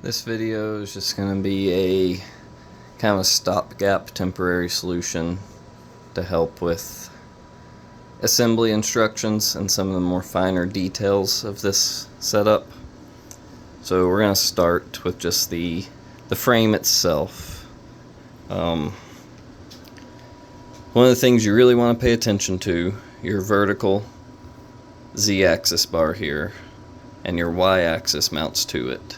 This video is just going to be a kind of a stopgap temporary solution to help with assembly instructions and some of the more finer details of this setup. So we're going to start with just the frame itself. One of the things you really want to pay attention to, your vertical Z-axis bar here, and your Y-axis mounts to it.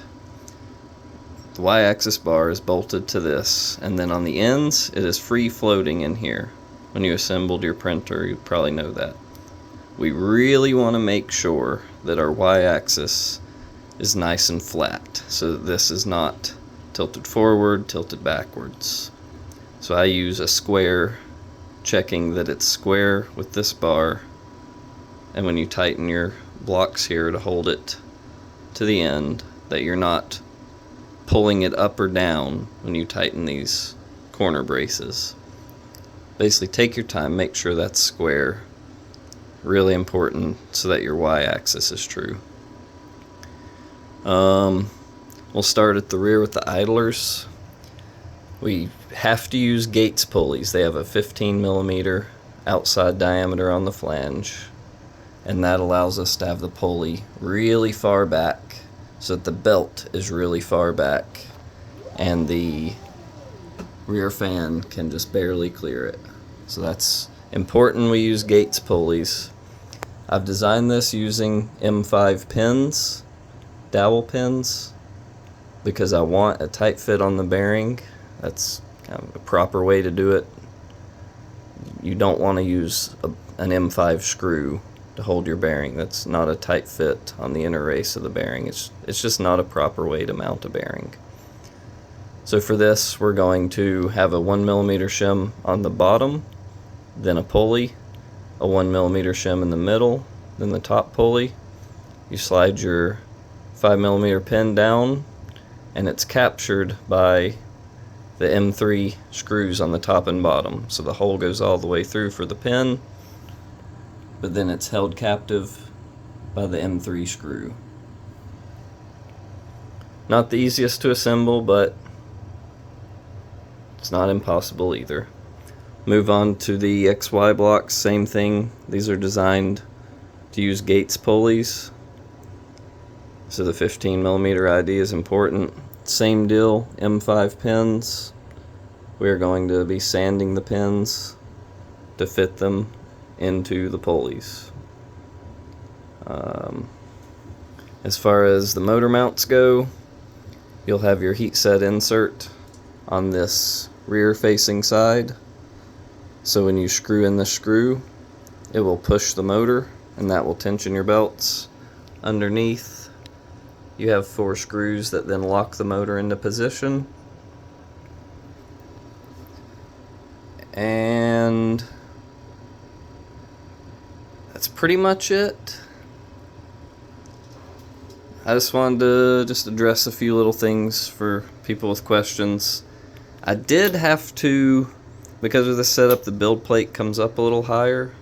The Y-axis bar is bolted to this, and then on the ends it is free floating in here. When you assembled your printer, you probably know that. We really want to make sure that our Y-axis is nice and flat, so that this is not tilted forward, tilted backwards. So I use a square, checking that it's square with this bar, and when you tighten your blocks here to hold it to the end, that you're not pulling it up or down when you tighten these corner braces. Basically, take your time, make sure that's square. Really important so that your Y-axis is true. We'll start at the rear with the idlers. We have to use Gates pulleys. They have a 15mm outside diameter on the flange, and that allows us to have the pulley really far back so that the belt is really far back and the rear fan can just barely clear it. So that's important. We use Gates pulleys. I've designed this using M5 pins, dowel pins, because I want a tight fit on the bearing. That's kind of a proper way to do it. You don't want to use an M5 screw to hold your bearing. That's not a tight fit on the inner race of the bearing. It's just not a proper way to mount a bearing. So for this, we're going to have a 1mm shim on the bottom, then a pulley, a 1mm shim in the middle, then the top pulley. You slide your 5mm pin down, and it's captured by the M3 screws on the top and bottom. So the hole goes all the way through for the pin, but then it's held captive by the M3 screw. Not the easiest to assemble, but it's not impossible either. Move on to the XY blocks, same thing. These are designed to use Gates pulleys, so the 15mm ID is important. Same deal, M5 pins. We're going to be sanding the pins to fit them into the pulleys. As far as the motor mounts go, you'll have your heat set insert on this rear facing side. So when you screw in the screw, it will push the motor, and that will tension your belts. Underneath, you have 4 screws that then lock the motor into position. And that's pretty much it. I just wanted to address a few little things for people with questions. I did have to, because of the setup, the build plate comes up a little higher,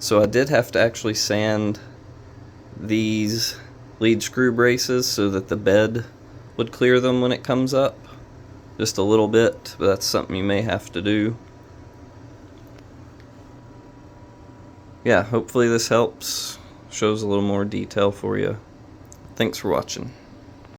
so I did have to actually sand these lead screw braces so that the bed would clear them when it comes up. Just a little bit, but that's something you may have to do. Yeah, hopefully this helps, shows a little more detail for you. Thanks for watching.